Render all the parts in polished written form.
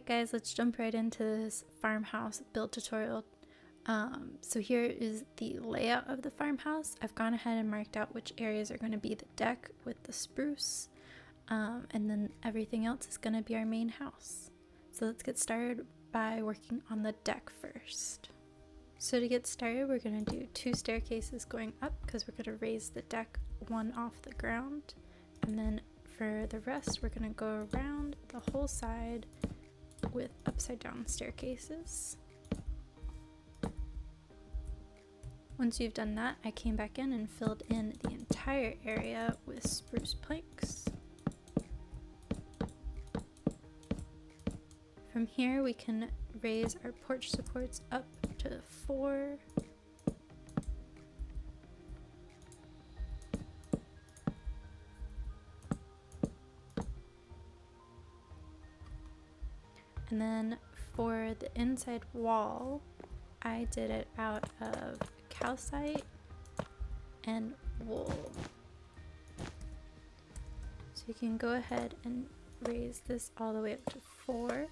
Alright guys, let's jump right into this farmhouse build tutorial. So here is the layout of the farmhouse. I've gone ahead and marked out which areas are going to be the deck with the spruce, and then everything else is going to be our main house. So let's get started by working on the deck first. So to get started, we're going to do 2 staircases going up because we're going to raise the deck one off the ground, and then for the rest we're going to go around the whole side with upside down staircases. Once you've done that, I came back in and filled in the entire area with spruce planks. From here we can raise our porch supports up to 4. And then for the inside wall, I did it out of calcite and wool. So you can go ahead and raise this all the way up to 4.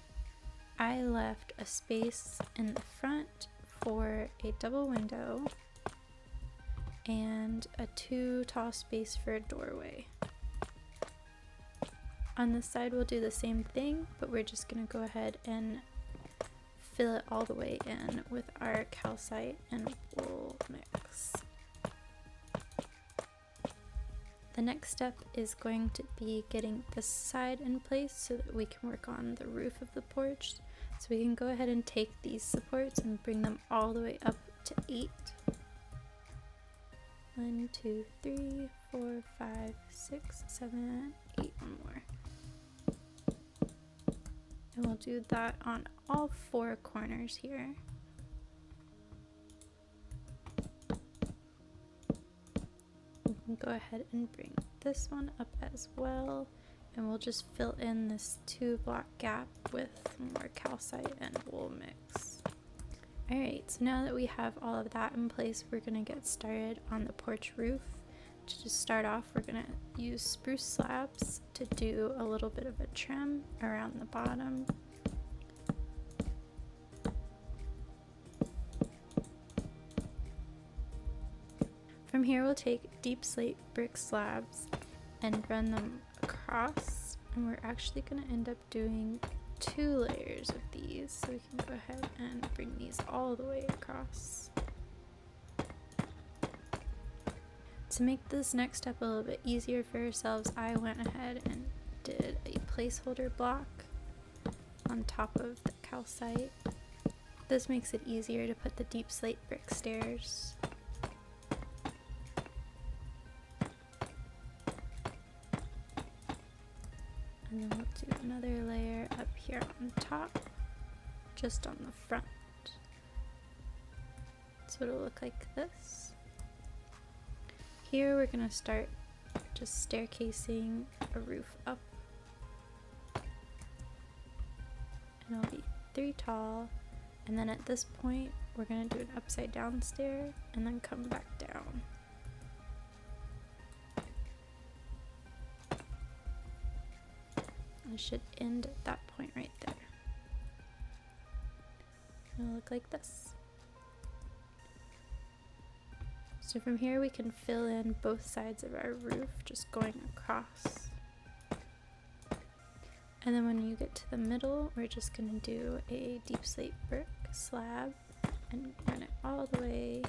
I left a space in the front for a double window and a too tall space for a doorway. On this side we'll do the same thing, but we're just going to go ahead and fill it all the way in with our calcite and wool mix. The next step is going to be getting this side in place so that we can work on the roof of the porch. So we can go ahead and take these supports and bring them all the way up to 8. 1, 2, 3, 4, 5, 6, 7, 8 more. And we'll do that on all 4 corners here. We can go ahead and bring this one up as well, and we'll just fill in this 2-block gap with more calcite and wool mix. Alright, so now that we have all of that in place, we're going to get started on the porch roof. To just start off, we're going to use spruce slabs to do a little bit of a trim around the bottom. From here we'll take deep slate brick slabs and run them across, and we're actually going to end up doing 2 layers of these, so we can go ahead and bring these all the way across. To make this next step a little bit easier for ourselves, I went ahead and did a placeholder block on top of the calcite. This makes it easier to put the deep slate brick stairs. And then we'll do another layer up here on top, just on the front. So it'll look like this. Here we're going to start just staircasing a roof up, and it'll be 3 tall, and then at this point we're going to do an upside down stair and then come back down. It should end at that point right there. It'll look like this. So from here we can fill in both sides of our roof, just going across. And then when you get to the middle, we're just going to do a deep slate brick slab and run it all the way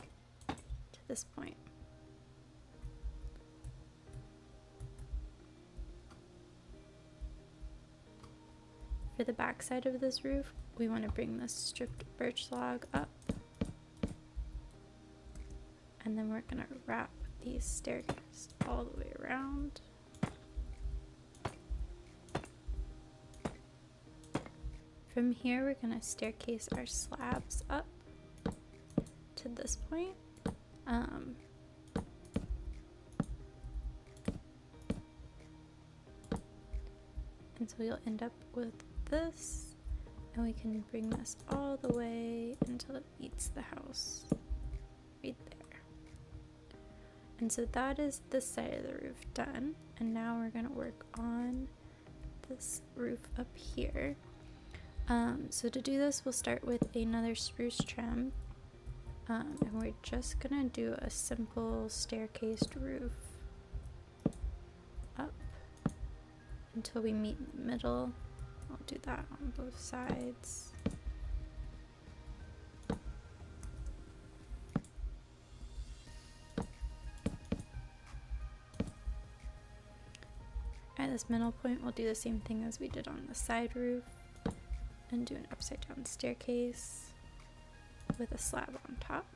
to this point. For the back side of this roof, we want to bring this stripped birch log up. And then we're going to wrap these staircases all the way around. From here we're going to staircase our slabs up to this point. And so you'll end up with this, and we can bring this all the way until it meets the house right there. And so that is this side of the roof done, and now we're going to work on this roof up here. So to do this, we'll start with another spruce trim, and we're just gonna do a simple staircased roof up until we meet in the middle. I'll do that on both sides. At this middle point, we'll do the same thing as we did on the side roof and do an upside down staircase with a slab on top.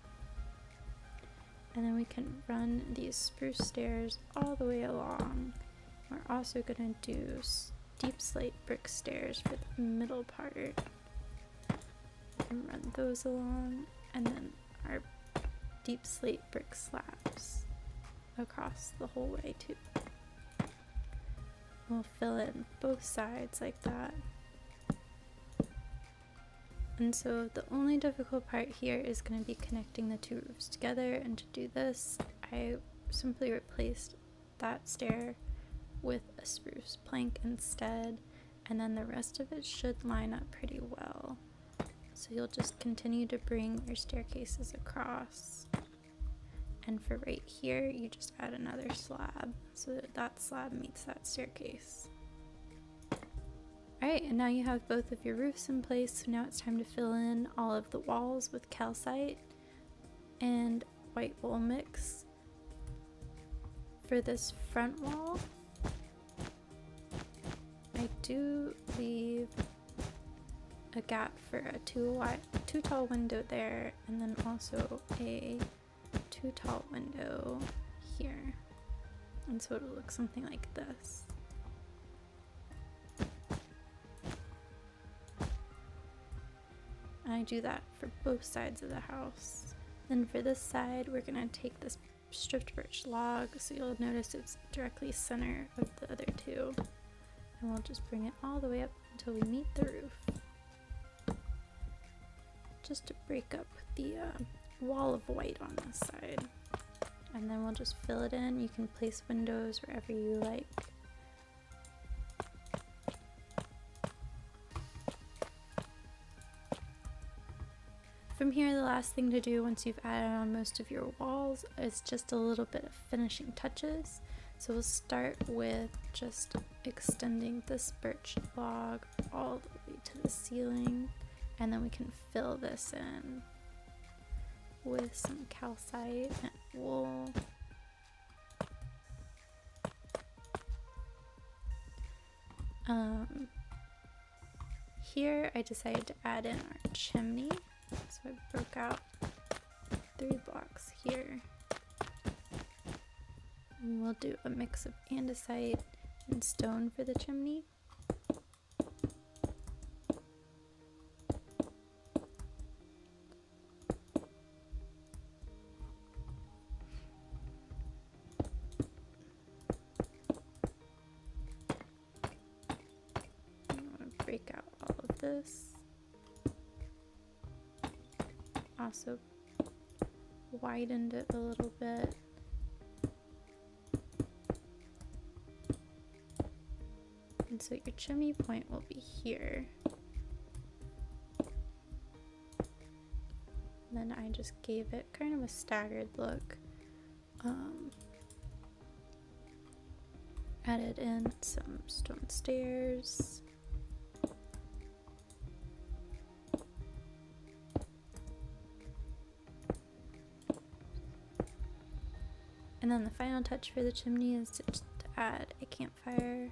And then we can run these spruce stairs all the way along. We're also going to do deep slate brick stairs for the middle part. And run those along, and then our deep slate brick slabs across the whole way too. We'll fill in both sides like that. And so the only difficult part here is going to be connecting the two roofs together, and to do this I simply replaced that stair with a spruce plank instead, and then the rest of it should line up pretty well. So you'll just continue to bring your staircases across, and for right here you just add another slab so that that slab meets that staircase. Alright, and now you have both of your roofs in place, so now it's time to fill in all of the walls with calcite and white wool mix. For this front wall, I do leave a gap for a too tall window there, and then also a too tall window here, and so it'll look something like this. I do that for both sides of the house. Then for this side, we're gonna take this stripped birch log, so you'll notice it's directly center of the other two, and we'll just bring it all the way up until we meet the roof, just to break up the wall of white on this side. And then we'll just fill it in. You can place windows wherever you like. From here, the last thing to do once you've added on most of your walls is just a little bit of finishing touches. So we'll start with just extending this birch log all the way to the ceiling, and then we can fill this in with some calcite and wool. Here I decided to add in our chimney, so I broke out 3 blocks here. And we'll do a mix of andesite and stone for the chimney. Break out all of this. Also widened it a little bit. And so your chimney point will be here. And then I just gave it kind of a staggered look. Added in some stone stairs. And then the final touch for the chimney is to add a campfire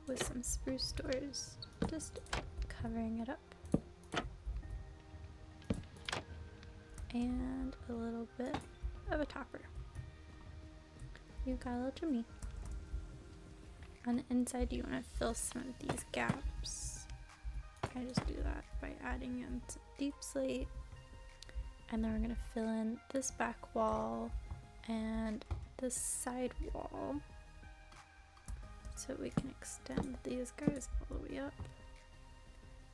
with some spruce doors, just covering it up. And a little bit of a topper. You've got a little chimney. On the inside, you want to fill some of these gaps. I just do that by adding in some deep slate. And then we're going to fill in this back wall and this side wall, so we can extend these guys all the way up.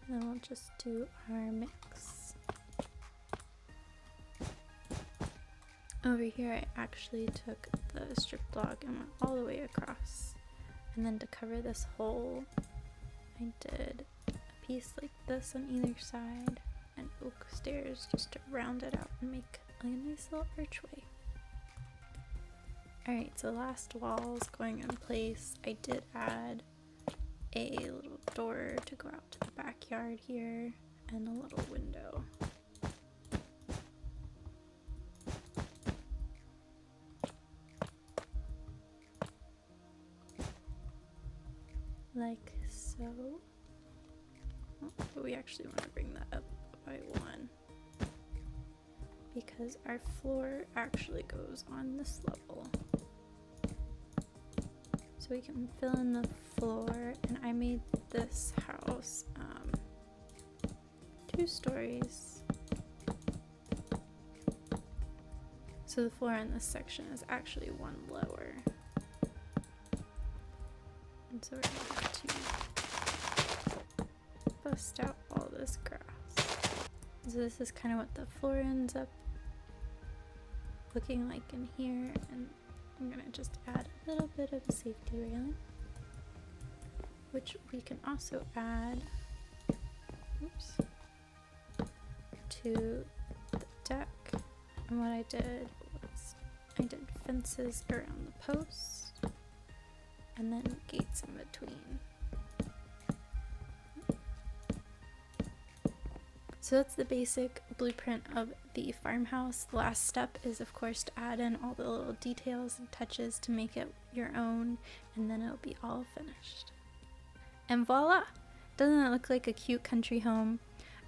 And then we'll just do our mix. Over here I actually took the stripped log and went all the way across, and then to cover this hole I did piece like this on either side, and oak stairs just to round it out and make a nice little archway. Alright, so last walls going in place. I did add a little door to go out to the backyard here and a little window. Like so. Oh, but we actually want to bring that up by one because our floor actually goes on this level. So we can fill in the floor, and I made this house 2 stories. So the floor in this section is actually 1 lower. And so we're going to bust out all this grass. So this is kind of what the floor ends up looking like in here, and I'm gonna just add a little bit of a safety railing, which we can also add to the deck. And what I did was I did fences around the posts and then gates in between. So that's the basic blueprint of the farmhouse. The last step is, of course, to add in all the little details and touches to make it your own, and then it'll be all finished. And voila! Doesn't it look like a cute country home?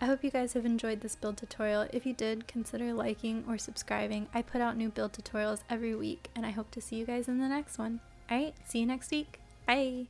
I hope you guys have enjoyed this build tutorial. If you did, consider liking or subscribing. I put out new build tutorials every week, and I hope to see you guys in the next one. Alright, see you next week. Bye!